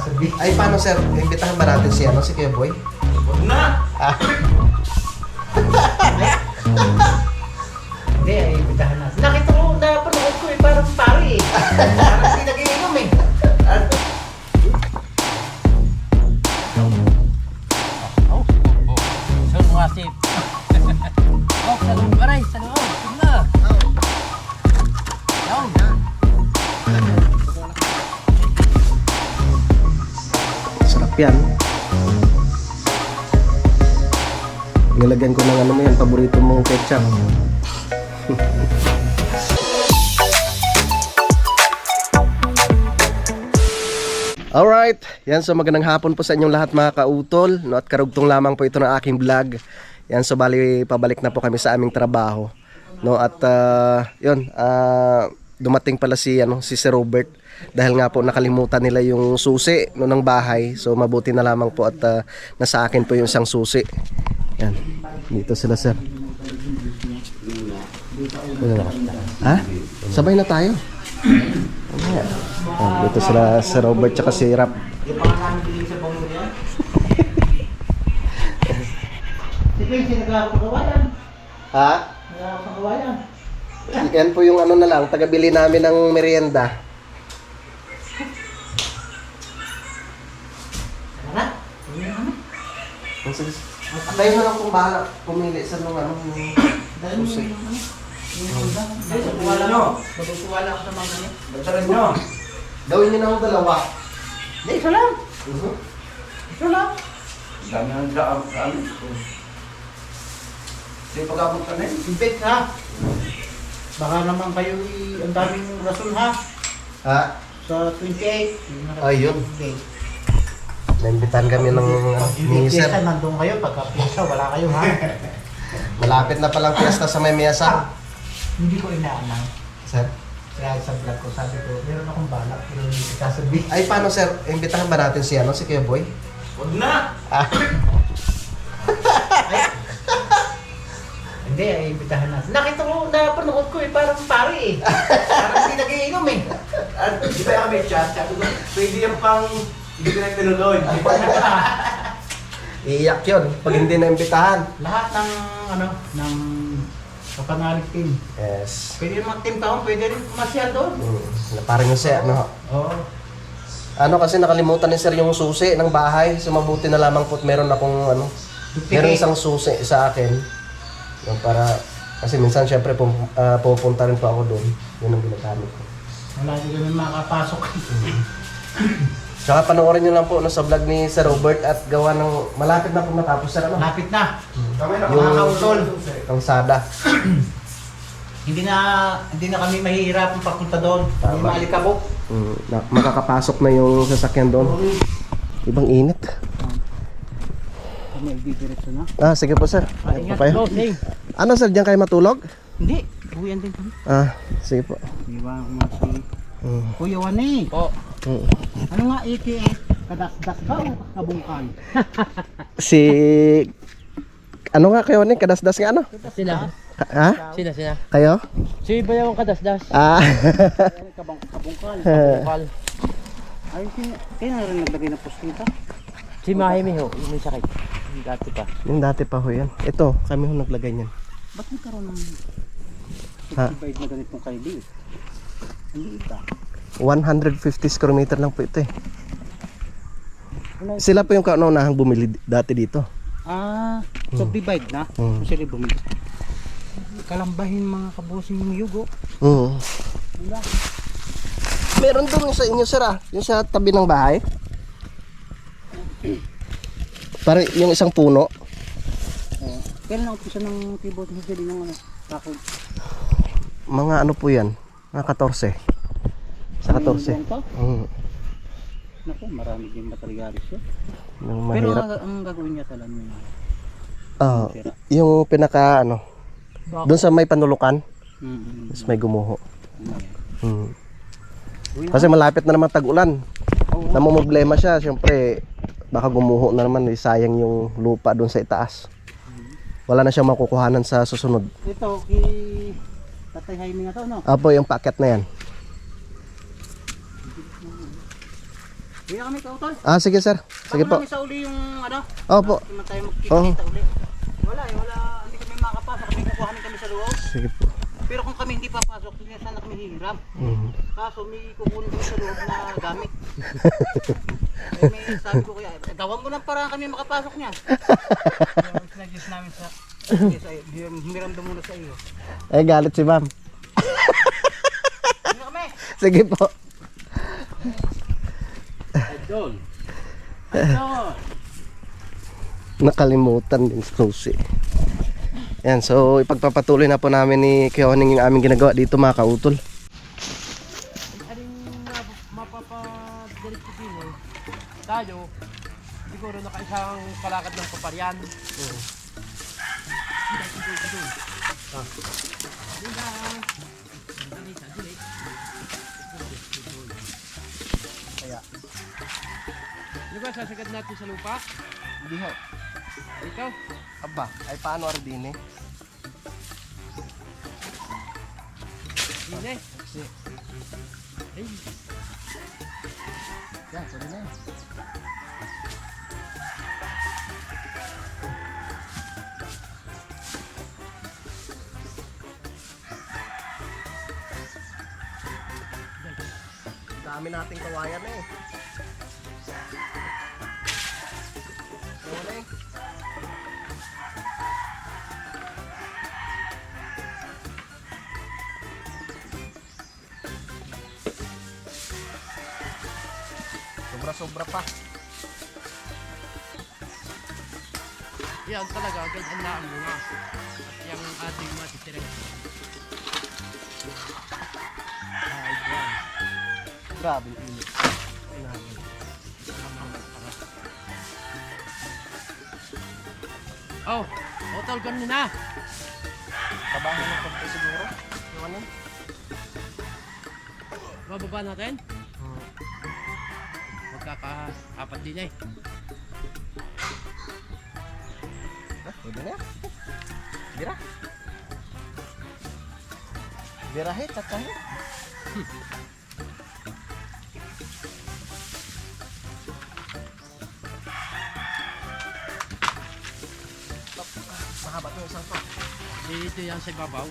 sasabihin. Ay, paano sir? Imbitahan ba natin si, si Kuya Boy? Huwag na! Ah. Hindi, ay ibitahan natin. Nakita ko, napanood ko parang pare eh. Parang hindi nag-iinom eh. Sir, wasip. Oh, sa loob ka rin, sa loob. Tignan. Down. Sarap yan. Nilagyan ko ng ano mo yan, paborito mong ketchup. Alright, yan, so magandang hapon po sa inyong lahat mga kautol, no, at karugtong lamang po ito ng aking vlog. Yan, so bali pabalik na po kami sa aming trabaho, no, at yun, dumating pala si Sir Robert dahil nga po nakalimutan nila yung susi no, ng bahay. So mabuti na lamang po at nasa akin po yung isang susi. Yan, dito sila sir. Ha? Sabay na tayo. Dito sila Sir Robert tsaka si Rap. Yung mga namin bilhin sa bango niya. Si Quincy, nagkakapagawalan. Ha? Nagkakapagawalan. Yan po yung ano na lang, tagabili namin ng merienda. Ano na? Hindi na kami. Tayo na lang kung bahala pumili sa nung Dahil mo susi. yung ano. Natutuwala ko. Natutuwala ko sa mga niya. Basarin nyo! Gawin niyo na ako dalawa. Hindi, isa lang. Isa lang. Dami ang dami. Hindi pag-abot ka na yun. Impit ha. Baka naman kayo ang daming rason ha. Ha? Sa 28. Ayun. Okay. Naimbitan kami ng ni Piyesta, Sir. nandun kayo. Pagka piyesta, wala kayo ha. Malapit na palang piyesta sa may miyasa. Hindi ko inaanang. Sir? Kaya sa vlog ko, sabi ko, meron akong balak. Pero hindi ko sasabihin. Ay, paano sir? Imbitahan ba natin si si Kuya Boy? Huwag na! Ah. Hindi, ay ibitahan natin. Nakita ko, napanood ko parang pare eh. Parang hindi nag-iinom eh. Di ba kami chat? Sabi ko, pwede yung pang hindi ko na tinuloy. Iiyak yun pag hindi na imbitahan. Lahat ng, ng kapanalig team. Yes. Pwede naman team taon, pwede rin kumasyal doon. Parang yung sir, Oo. kasi nakalimutan ni sir yung susi ng bahay. So mabuti na lamang po meron akong meron isang susi sa akin. Yung para, kasi minsan syempre pupunta rin po ako doon. Yun ang ginagamit ko. Wala din kami makapasok. Tsaka panoorin nyo lang po sa vlog ni Sir Robert at gawa ng malapit na po matapos sir Lapit na. Yung Mga kautol. kalsada. Hindi na kami mahihirapan papunta doon. May Tama. maalikabok. Makakapasok na yung sasakyan doon. Ibang init. Kami ibibiretso na. Sige po sir. Ingat, Papayo. closing. Ano sir, diyan kayo matulog? Hindi, buyan din kami. Sige po. Iwan ko nga si Mm. Kuya Wani. Po. Mm. Ano nga AKA? Kadasdas ba o kabungkan? Si ano nga kayo ni kadasdas nga ano? Sila. Ha? Sila. Kayo? Si Iba yung kadasdas. Kabungkan. Kapal. Ay, kaya na rin naglagay ng postita. Si Mahimi ho, yung may sakit. Yung dati pa. Yung dati pa ho yan. Ito, kami ho naglagay niyan. Ba't nagkaroon ng Ha? 55 na ganitong kaili? Hindi ita. 150 square meter lang po ito eh. Sila po yung kaunahang bumili dati dito. So divide na? Hmm. Kung sila bumili. Kalambahin mga kabusing yung yugo. Wala. Meron doon sa inyo sir yung sa tabi ng bahay. Parang yung isang puno. Kailan ang umpisa ng keyboard mo sila ng takot? Mga ano po yan? Mga 14. Sa 14. Naku, marami din materialis yun. Yung Pero mahirap. ang gagawin niya talaga yun. Yung pinaka doon sa may panulukan, mas may gumuho. Kasi malapit na naman tag-ulan. Namumblema siya, siyempre baka gumuho na naman, sayang yung lupa doon sa itaas. Wala na siyang makukuhanan sa susunod. Ito, kay Tatay Jaime na to, no? Apo yung packet na yan. Kuya kami kautol. Sige sir. Sige po. Bago namin sa uli yung ano. Opo. Hindi man tayo magkikita uli. Wala eh, wala. Hindi kami makapasok. Kami kukuha kami sa loob. Sige po. Pero kung kami hindi papasok, hindi na sana kami hihiram. Kaso may kukunin kami sa loob na gamit. May sabi ko kaya, gawan mo ng paraan kami makapasok niya. Kaya sinagis namin sa hiram daw muna sa iyo. Ay galit si ma'am. Hindi kami. Sige po. Idol. Idol. Nakalimutan din susi. Yan, so ipagpapatuloy na po namin ni Keoning yung aming ginagawa dito mga kautol. Aling mapapadirik ko din eh. Tayo, siguro nakaisang palakad ng paparyan. Kaya, Di ba sasagad natin sa lupa? hindi ho. Ikaw? Aba, ay paano din eh? Hindi. Kasi, Ay, yan, sorry na yan. Dami nating kawayan eh. Wala eh. Sobra-sobra pa. yan talaga, ganyan mo nga. At yung ating matitirang. Ay, yan. Grabe yung init. Oh, hotel ganun na. Tabahin ng konti siguro. Yung ano? Bababa natin. Magkaka-apat din eh. Pwede na yan. Bira. Birahe, tatahe. Mahaba ito isang pa. Dito yan sa ibabaw.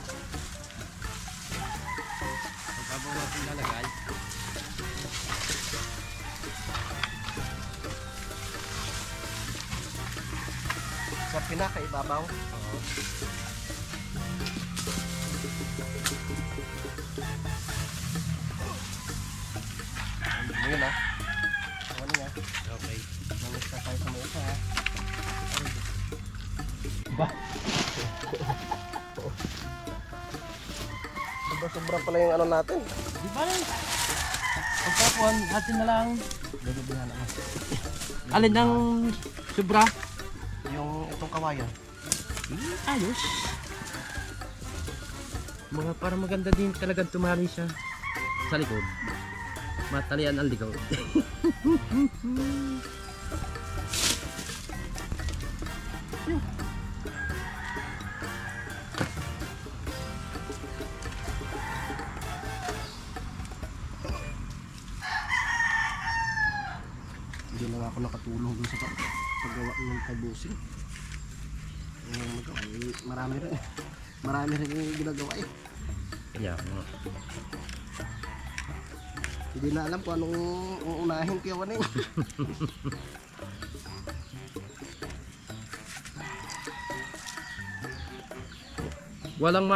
Sa ibabaw natin lalagay. Sa pinakaibabaw. Oo. Yun ah. Ano nga? Okay. Mamis na tayo sa mga isa ha. Sobra-sobra pala yung ano natin. Di ba lang? Pagkapuan, atin na lang. Gadubihan ako. Alin ang sobra? Yung itong kawayan. Ayos. Mga para maganda din talagang tumali siya sa likod. Matalian ang likod. Hindi lang ako nakatulong dun sa paggawa ng kabusing. Marami rin. Marami rin yung ginagawa eh. Yeah. Hindi na alam kung anong uunahin kaya wala eh. Walang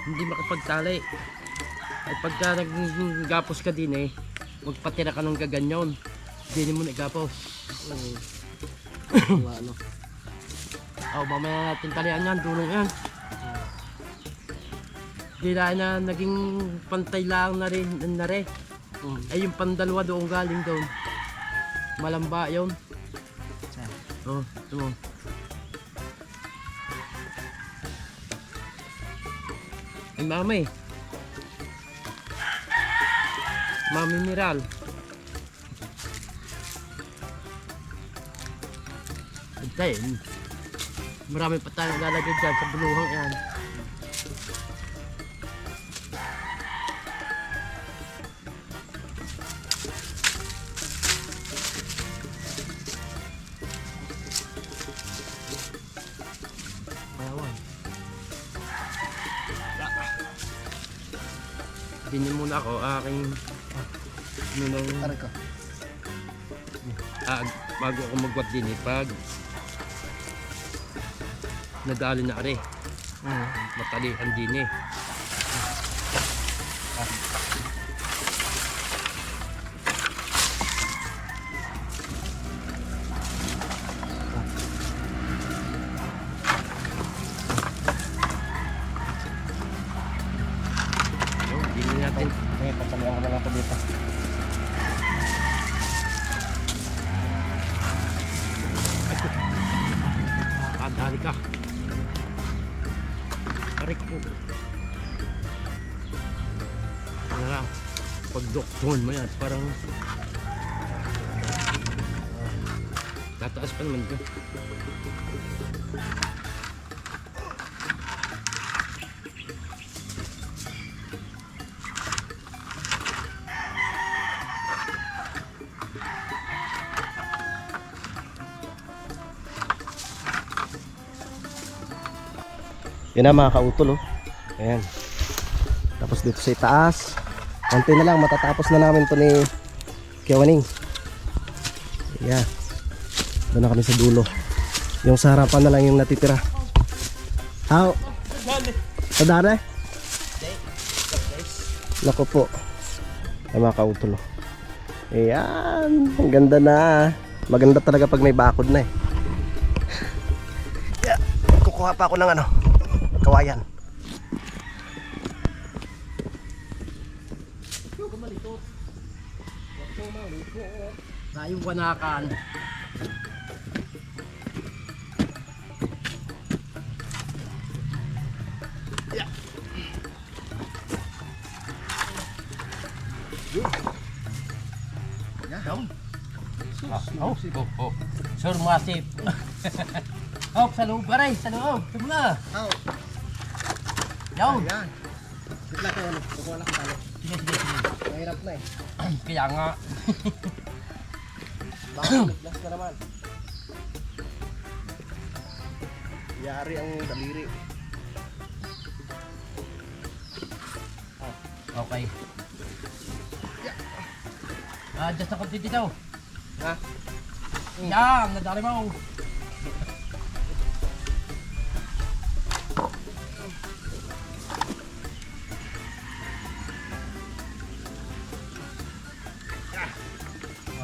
hindi makapagtali. Ay pagka naggapos ka din eh, magpatira ka ng gaganyon. Hindi mo nagapos. Ano? Oh, mamaya natin talian yan, dulong yan. Di na naging pantay lang na rin. Ay yung pandalwa doon galing doon. Malamba yun. Oh, ito mo. Ay mami. Mami Miral. Antayin. Marami pa tayong lalagay dyan sa buluhang yan. Dinin muna ako aking nunong Aray ko. bago ako magwat din pag nadali na are matalian din Dinin natin. Okay, pasalihan ko na lang ito dito. Kadali ka. Arik po. Ano lang. Pag dokton mo yan, parang tataas pa naman ito. Yan na mga kautol, oh. Ayan. Tapos dito sa itaas, konti na lang, matatapos na namin to ni Kiyawaning. Ayan. Doon na kami sa dulo. Yung sa harapan na lang yung natitira. How? Sadari? Lako po. Ay mga kautol, oh. Ayan. Ang ganda na. Maganda talaga pag may bakod na eh. Yeah. Kukuha pa ako ng ano, kawayan. Tayo wanakan. Oh. Sir, masip. Hop, sa loob, aray, sa loob. Ito mo na. How? Yaw. Ayan. Bigla kayo ano, kukuha lang talo. Sige. Mahirap na eh. Kaya nga. Baka last na naman. Yari ang daliri. Okay. Just ako dito. Ha? Yan, nadali mo.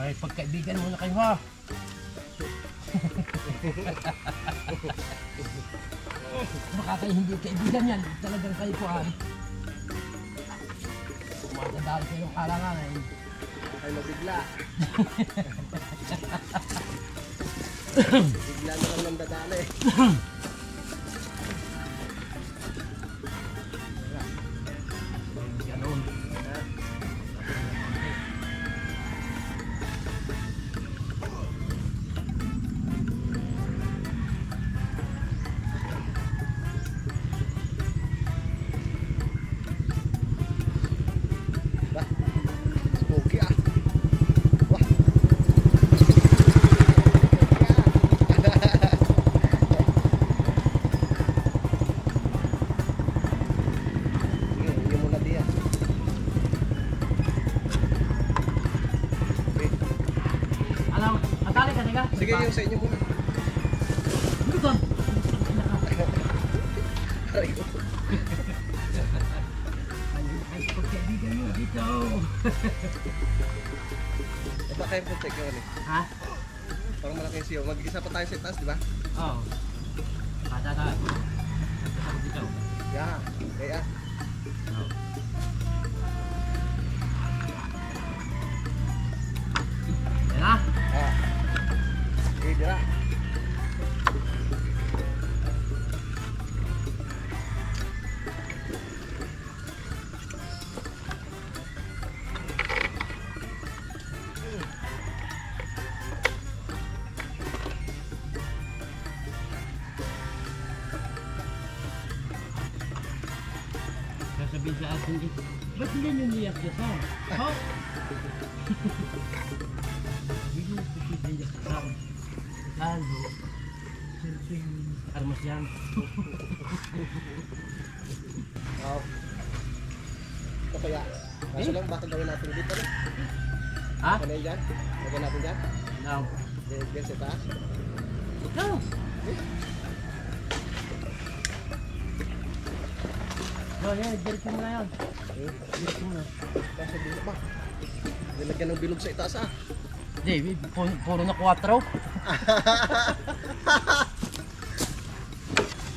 Ay, pagkaibigan muna kayo ha. Baka kayo hindi kaibigan yan. Talagang kayo po ha. Madadali kayo ng kalangan eh. Ay mabigla. Bigla na lang ng dadali. Ganun. Spooky ah. Wah. Hindi mo na diyan. Ano? Atali ka nila? Sige, yung sa inyo muna. Dito. Aray ko. Ay, pagkaibigan mo dito. Baka kayo protect yun eh. Ha? Parang malaki yung siyo. Mag-isa pa tayo sa itaas, di ba? Oo. Patata. Dito. Yeah. Kaya. Yan na. Ah. Okay, dira. Sasabihin sa atin eh, ba't hindi nyo niyak niya sa? Ha? Bigyan ko kita niya sa lalo. Sing armas yan. Wow. na kaya. Kaso lang baka gawin natin dito no? Ha? Ano yan dyan? Lagyan natin dyan? No. Diyan sa taas? No. No, yan, diretso mo na yan. Diretso mo na. Kaso dito ba? Nilagyan ng bilog sa itaas ah. Hindi, puro na 4.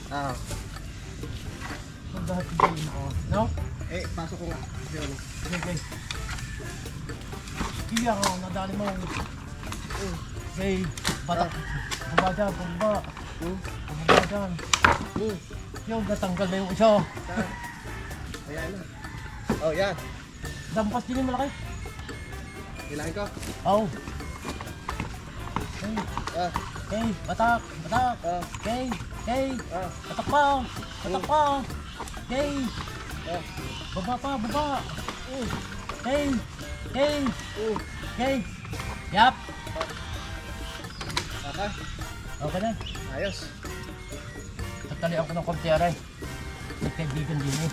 Ah. So, dahil hindi mo. No? Eh, pasok ko nga. Yun. Okay. Iya ka, nadali mo. Okay, batak. Bumaba dyan, bumaba. Bumaba dyan. Yung natanggal na yung isa. Ayan na. Oh, yan. Dampas din yung malaki. Kailangan ko. Oh. Okay, Ah. okay, batak, batak. Ah. Okay, okay. Ah. Batak pa, batak pa. Okay. Ah. Baba pa, baba. Okay, okay. Okay. Yap. Okay. Okay na. Ayos. Tatalian ko ng konti aray. May kaibigan din eh.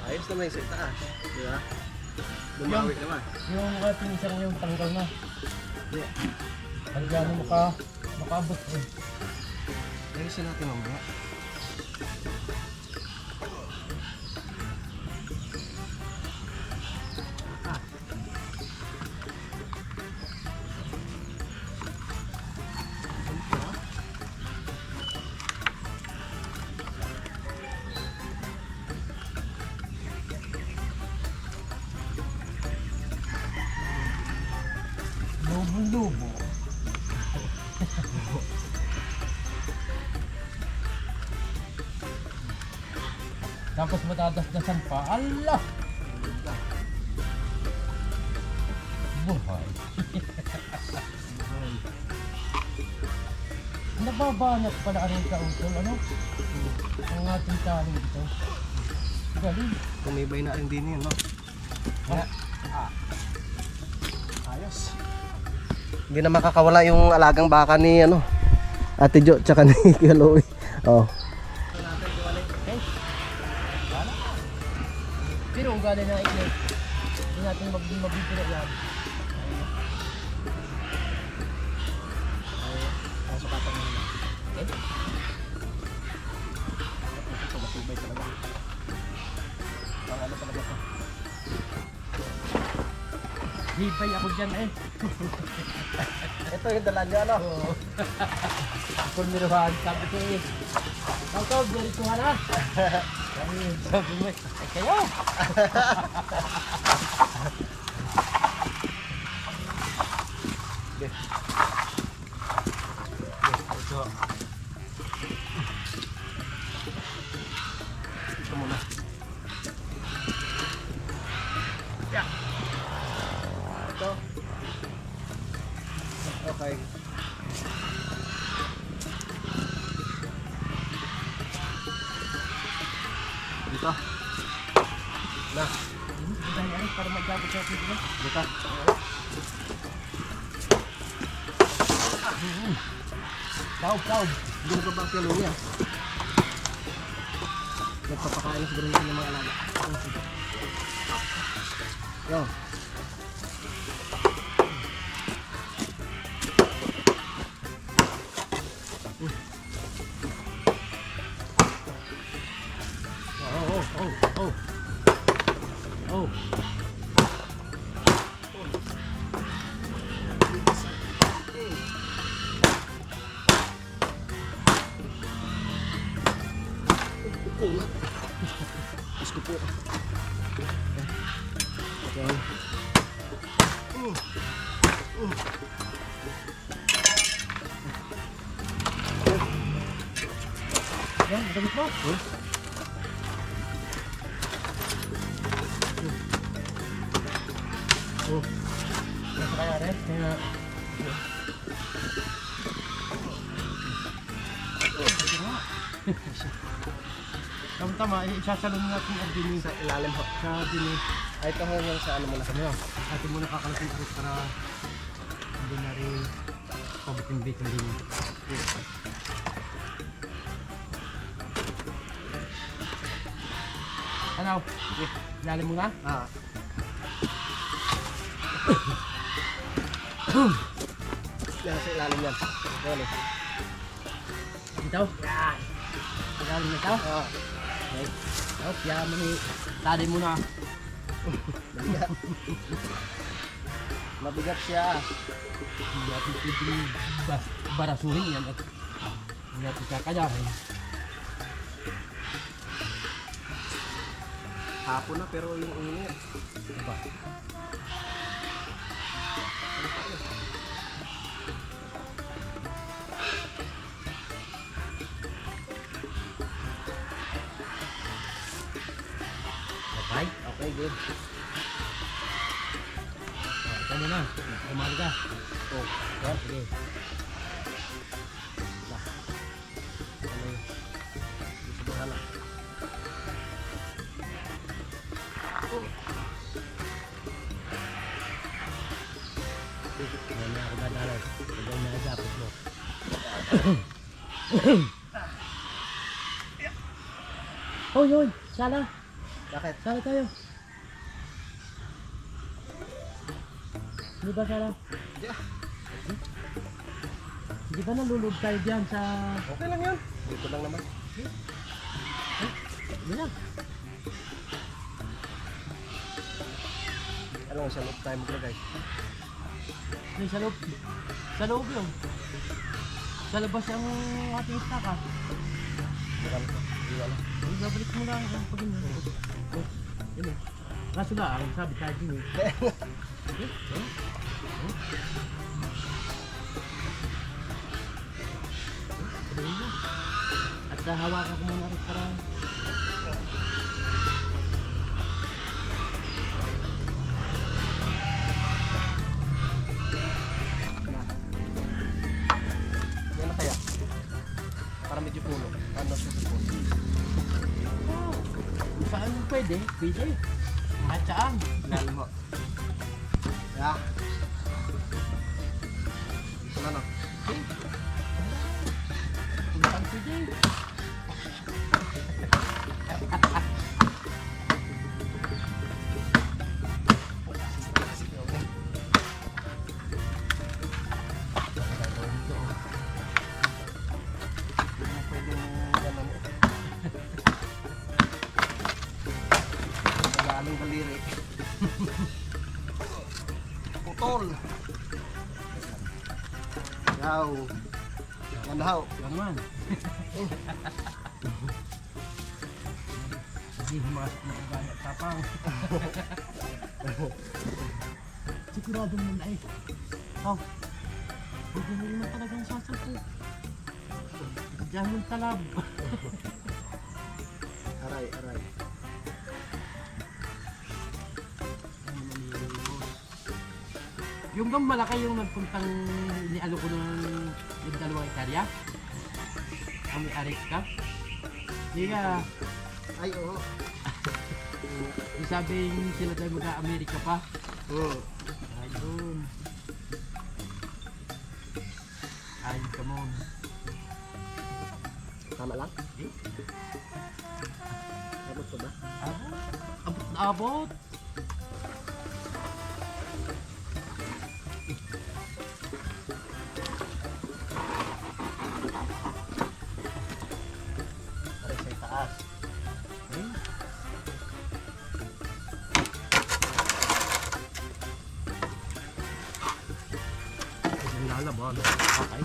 Ayos naman yung sa itaas. Di ba? Bumawi naman. Yung ating isang yung tanggal na. Hanggang mo makaabot eh. Ayusin natin mamaya. Lubo-lubo. Tapos matadasdasan pa. Allah! Buhay. Nababanat pala rin kautol, ano? Ang ating taling ito. Galing. Tumibay na rin din yun, no? Kaya, ayos. Hindi na makakawala yung alagang baka ni ano, Ate Jo tsaka ni Kaloy. Oh. Pero ang galing na iklit. Hindi natin mabibira yan. Pasukatan mo na. Okay? Ito matibay talaga. Ang ano talaga to. Hibay ako dyan eh. Ito yung dala niya, ano? Oo. Pulmiruhan. Sabi ko eh. Ikaw, dirituhan ha. Sabi mo eh, kayo. Ito. Ito muna. Yeah. Ito. Okay. Dito. Na. Dahil para magkabot sa akin dito. Dito. Kaub. Hindi na ba ang kilo niya? Nagpapakain siguro nito ng mga alaga. Yo. Oh. Gusto po. Okay. Yan, gamit mo. Nasa kaya rin. Kaya... Tama, isasalon natin ang dini Sa ilalim ho. sa dini. Ay, ito ho yung sa ano muna. Sabi mo, atin muna kakalasin ulit para hindi na rin pabitin-bitin din. Ano? Lalim mo na? Ah. Yan sa ilalim yan. Yan eh. Dito? Yan. Lalim na ito? Ah. Okay. Tapos, yan mo ni... Lalim mo na. Mabigat. Mabigat siya. Hindi natin pwedeng barasuhin yan at hindi natin kakayahin. Hapon na pero yung init. Diba? Okay? Okay, good. Ito mo na. Umali ka. Oh, yan. Sige. Ano yun? Dito ba hala? Hindi na ako dadalaw. Hindi na agapit mo. Oh, yun. Sala. Bakit? Sala tayo. Di ba sala? Yeah. Di ba nalulog tayo dyan sa... Okay lang yun. Dito lang naman. Yun lang. Ano sa loob tayo maglagay? Yung sa loob. Sa loob yun. Sa labas ang ating stock ha. Bukan ko. Di wala. Ay, babalik mo lang ang pagin. Oh, yun eh. Kaso na, ang sabi tayo din eh. At hawakan ko muna rin para... Yan na kaya. Para medyo puno. Ano siya sa puno? Saan pwede? Pwede. Kahit saan. Ilalim mo. Yeah. Dito na no. Kung saan pwede. Magaling baliri. Putol. Yaw. Yan daw. Yan man. Hindi humasok na kagaya tapang. Sigurado mo na eh. Oh. Hindi mo naman talagang sasalpo. Diyan yung talab. Aray, aray. Yung bang malaki yung nagpuntang inialo ko ng dalawang hektarya? Ang may aris ka? Hindi ka. Ay, oo. Yung sabing sila tayo mag-Amerika pa. Oo. Ayun. Ayun ka mo. Tama lang? Eh? Abot ko ba? Abot. Abot na abot. Aray sa taas. Eh? Ang lalaban. Okay.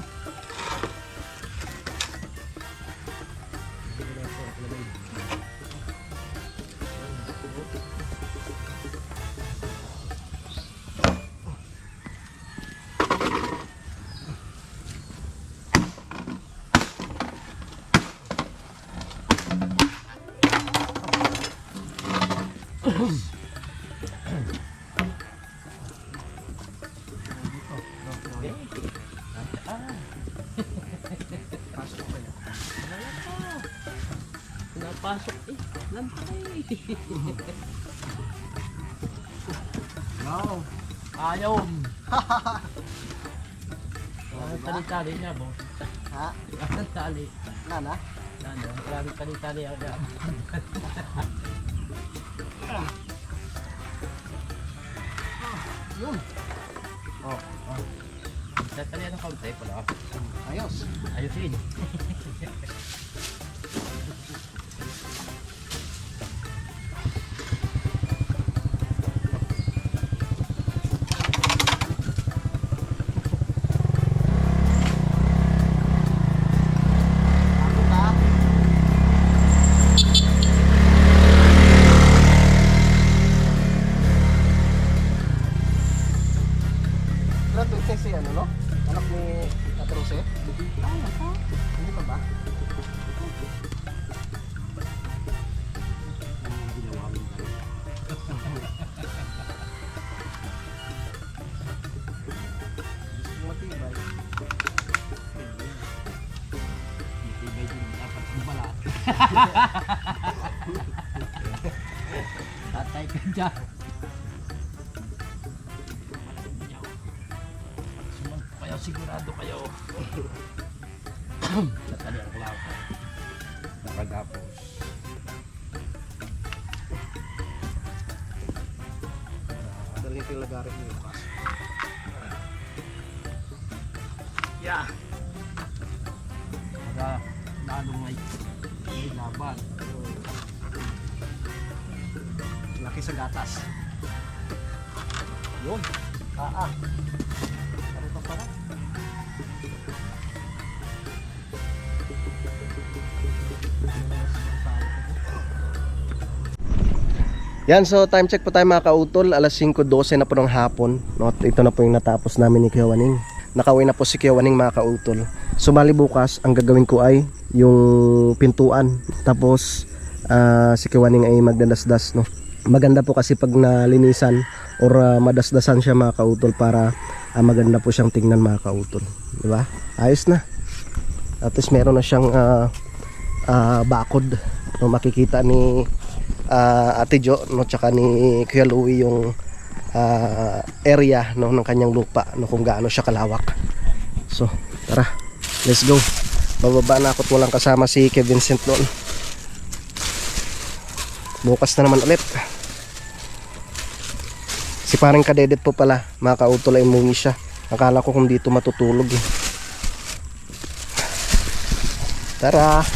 Pasok ko yun. Pinapasok eh. Lantay. Wow. Ayaw. Ang tali-tali niya, boss. Ha? Ang tali. Nana? Ano? Maraming tali-tali agad. Yun. Tatalian ng kaunti pala. Ayos. Ayusin. Graduate si ano, no? Anak ni Ate Rose? Hindi pa ba? Matibay. Matibay din dapat bumalat. Tatay ka dyan. Kaya sigurado kayo. Tatalian ko lang. Nakagapos. Dalhin ko yung lagarin niyo bukas. Yeah. Para lalong may laban. Laki sa gatas. Yun. Ano pa pala? Yan, so time check po tayo mga kautol. Alas 5:12 na po ng hapon, no? Ito na po yung natapos namin ni Kuya Waning. Nakauwi na po si Kuya Waning mga kautol. So bali bukas, ang gagawin ko ay yung pintuan. Tapos si Kuya Waning ay magdadasdas, no? Maganda po kasi pag nalinisan or madasdasan siya mga kautol para maganda po siyang tingnan mga kautol, di ba? Ayos na. At least meron na siyang bakod, no? Makikita ni Ate Jo, no, tsaka ni Kuya Louie yung area, no, ng kanyang lupa, no, kung gaano siya kalawak. So tara, let's go. Bababa na ako at walang kasama si Kevin Vincent noon. Bukas na naman ulit. Si parang kadedet po pala mga kautol ay umuwi siya. Akala ko kung dito matutulog eh. Tara.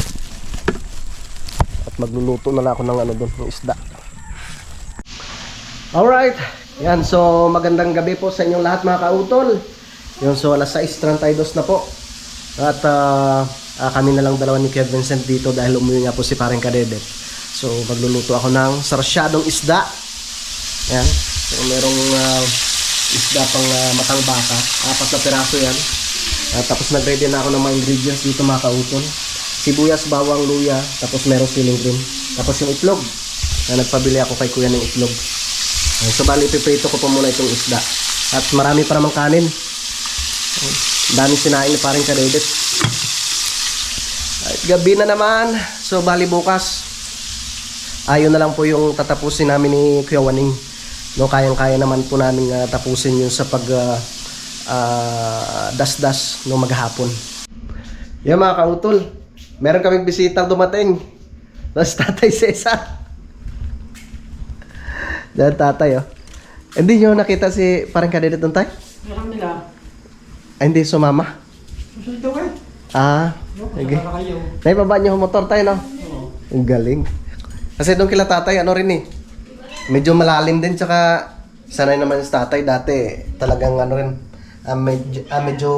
At magluluto na lang ako ng ano doon, ng isda. Alright. Yan, so magandang gabi po sa inyong lahat mga kautol. Yun, so alas 6:32 na po. At kami na lang dalawa ni Kevin Vincent dito dahil umuwi nga po si parang kadedet. So magluluto ako ng sarsyadong isda. Yan. So merong isda pang matang baka. 4 na piraso yan. Tapos nag-ready na ako ng mga ingredients dito mga kautol. Sibuyas, bawang, luya. Tapos merong siling cream. Tapos yung itlog. Nagpabili ako kay kuya ng itlog. So bali piprito ko pa muna itong isda. At marami pa namang kanin. Dami sinain ni paring kadedet. At gabi na naman. So bali bukas, ayun na lang po yung tatapusin namin ni Kuya Waning. No, kayang-kaya naman po namin tapusin yun sa pag dasdas no maghapon. Yan mga kautol, meron kaming bisitang dumating. Tapos Tatay Cesar. Diyan tatay oh. Hindi nyo nakita si parang kadedet nun tay? Meron nila. Ay hindi sumama. Susunod daw eh. Okay. Kayo. Naibaba nyo yung motor tayo no? Oo. Ang galing. Kasi doon kila tatay ano rin eh. Medyo malalim din tsaka sanay naman sa tatay dati. Talagang ano rin. Medyo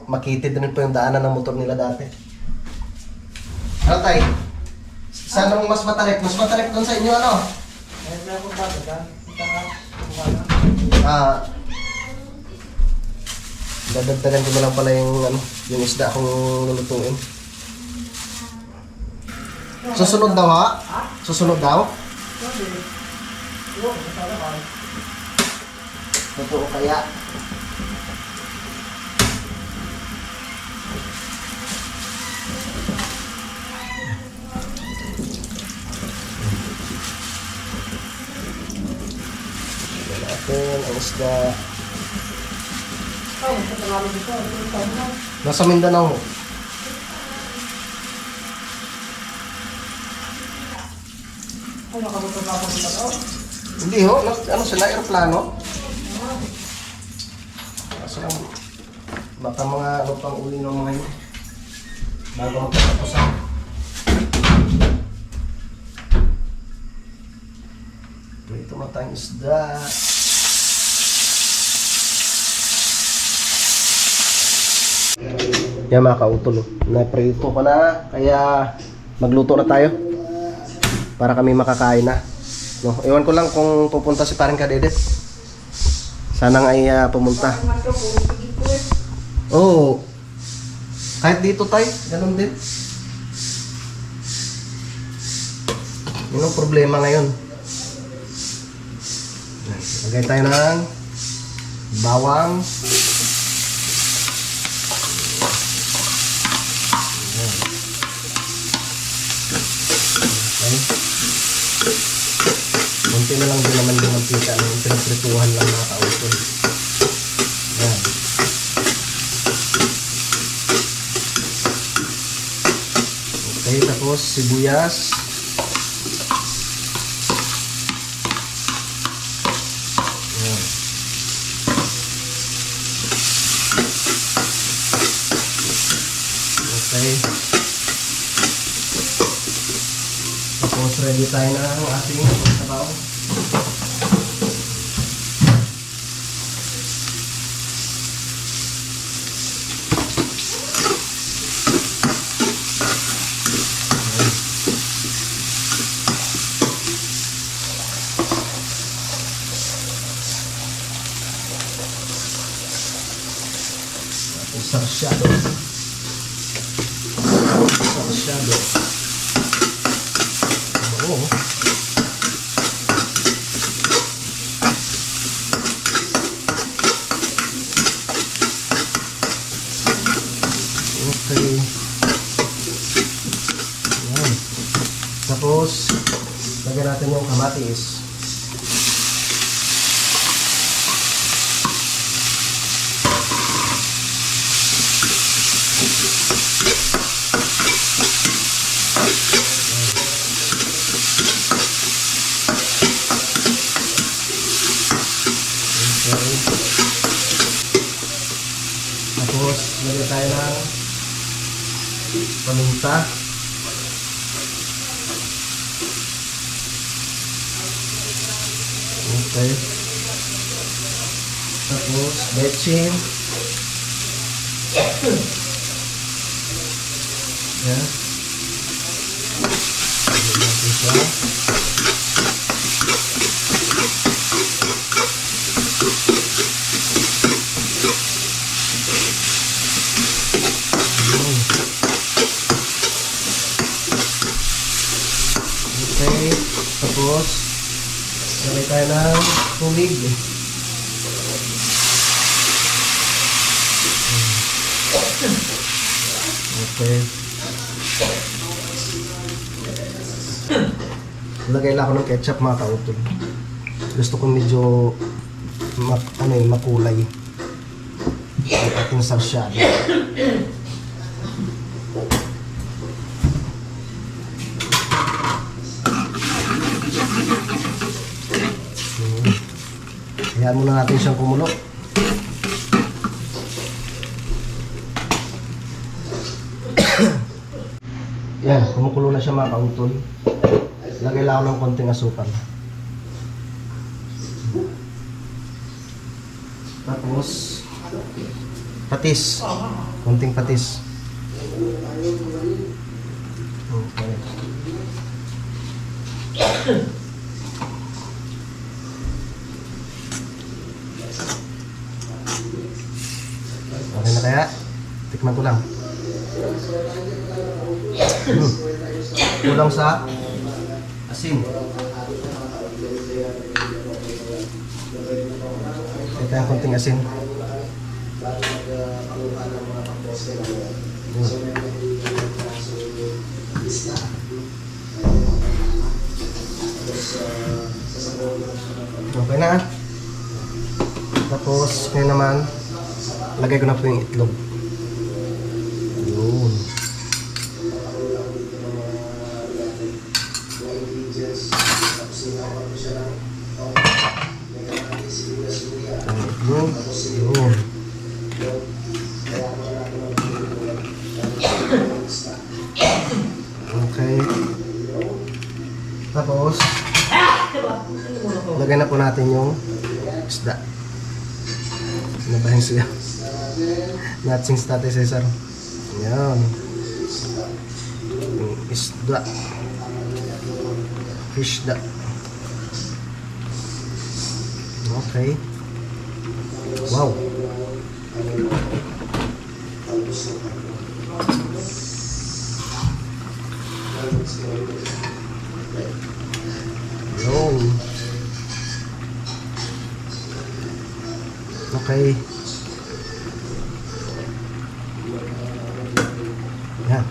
makitid rin po yung daanan ng motor nila dati. Ano tay? Saan ang mas matarik? Mas matarik doon sa inyo ano? Dadagdagan ko na lang pala yung isda kung lulutuin. Susunod daw ha? Susunod daw? Totoo kaya? Natin ang isda. Nasa Mindanao. Hindi ho, ano sila, aeroplano? Kasi lang, baka mga ano pang uli ng mga yun. Bago magkatapusan. Ito matang isda. Yan mga kautol, naprito ko na, kaya magluto na tayo para kami makakain na. No, ewan ko lang kung pupunta si paring Kadedet. Sana nga ay pumunta. Oo. Kahit dito tayo, ganun din. Yun ang problema ngayon. Lagay tayo ng bawang. Okay. Kunti na lang din naman yung mantika ng pinagprituhan lang mga kautol. Yan. Okay, tapos sibuyas. Yan. Okay. Tapos ready tayo na ang ating sabaw. Sarsyado. Sarsyado. Oo. Okay. Yan. Tapos, lagyan natin yung kamatis. Tapos, lagyan tayo ng paminta. Okay. Tapos, betchin. Yan. Lagyan natin siya. Okay, tapos lagay tayo ng tubig. Okay. Lagay lang ako ng ketchup mga kautol. Gusto ko medyo makulay ang ating sarsyado. Hayaan muna natin siyang kumulo. Yan, kumukulo na siya mga kautol. Lagay lang ako ng konting asukal. Tapos patis. Konting patis. Okay. Okay na kaya? Tikman ko lang. Kulang sa asin. Ito yung konting asin. Okay na. Tapos, ngayon naman, lagay ko na po yung itlog. Yun. Yun. Okay. Tapos, lagay na po natin yung isda. Nabahin siya. Natsing sa Tatay Cesar. Yan. Yung isda. Fishda. Okay. Wow. Yun. Okay. Yan.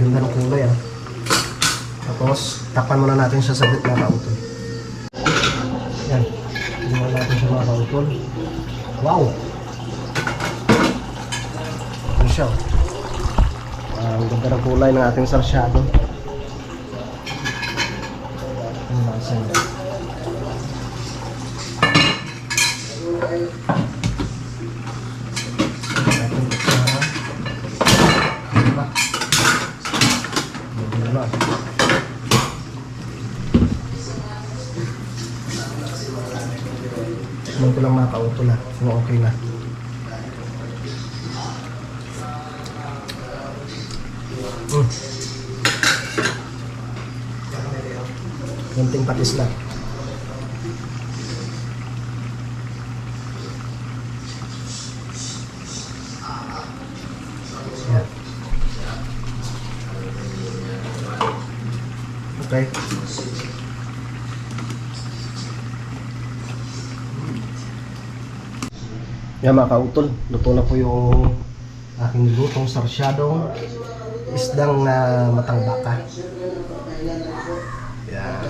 Ganda ng kulay ah. Tapos, takpan muna natin siya sa bit mga kautol. Yan. Tingnan natin siya mga kautol. Wow! Ano siya? Ang ganda ng kulay ng ating sarsyado. Ang lasa niya. Natin ito sa... Diba? Diba? Tignan ko lang mga kautol ha, kung okay na. Kunting patis lang. Yan. Okay. Yan mga kautol, luto na po yung aking lutong sarsyadong isdang matang baka. Yan.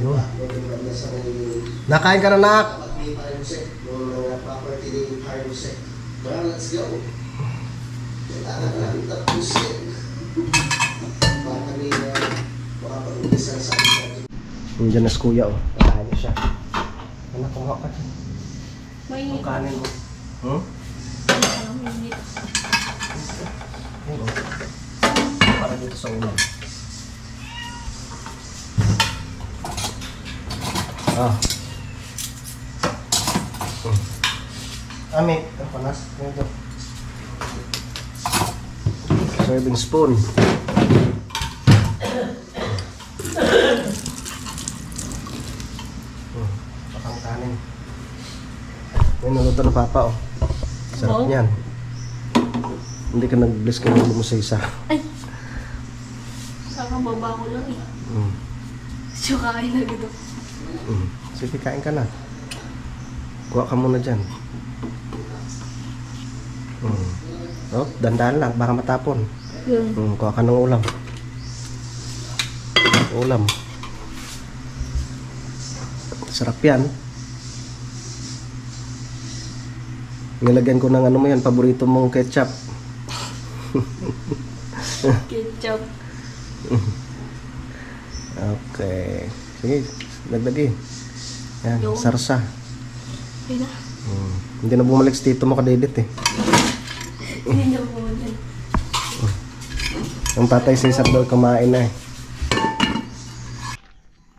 Yun. Nakain ka na, nak? Nandiyan na si kuya oh. Nakain na siya. Anak, kuha ka dyan. Ang kanin mo. Hmm? Ayun oh. Para dito sa ulam. Ah. Ami, ang panas. Ito. Serving spoon. Patang kanin. May naluto na papa oh. Sarap niyan. Hindi ka nag-bless ka mo sa isa. Ay! Saka baba ko lang eh. Sukain na gito. Sige, kain ka na. Kuha ka muna dyan. Oh, dandahan lang, baka matapon. Kuha ka ng ulam. Ulam. Sarap yan. Nilagyan ko ng ano mo yan, paborito mong ketchup. Ketchup. Okay. Sige, dagdagin. Yan, Yung? sarsa. Okay na. Hindi na bumalik si tito mo kadedit eh. Hindi na po dyan. Ang Tatay Cesar daw kumain na eh.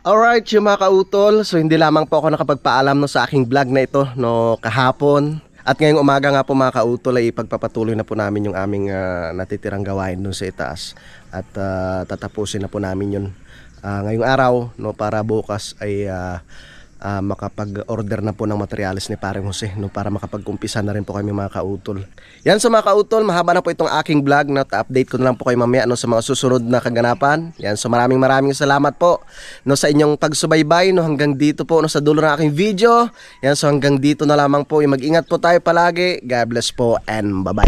Alright, yung mga kautol, so hindi lamang po ako nakapagpaalam no, sa aking vlog na ito no, kahapon. At ngayong umaga nga po mga kautol ay ipagpapatuloy na po namin yung aming natitirang gawain dun sa itaas. At tatapusin na po namin yun ngayong araw no, para bukas ay makapag-order na po ng materials ni Paring Jose no, para makapag-umpisa na rin po kami mga kautol. Yan sa mga kautol, mahaba na po itong aking vlog no, update ko na lang po kayo mamaya no, sa mga susunod na kaganapan. Yan, so maraming salamat po no, sa inyong pagsubaybay no, hanggang dito po no, sa dulo ng aking video. Yan, so hanggang dito na lamang po. Mag-ingat po tayo palagi. God bless po and bye-bye.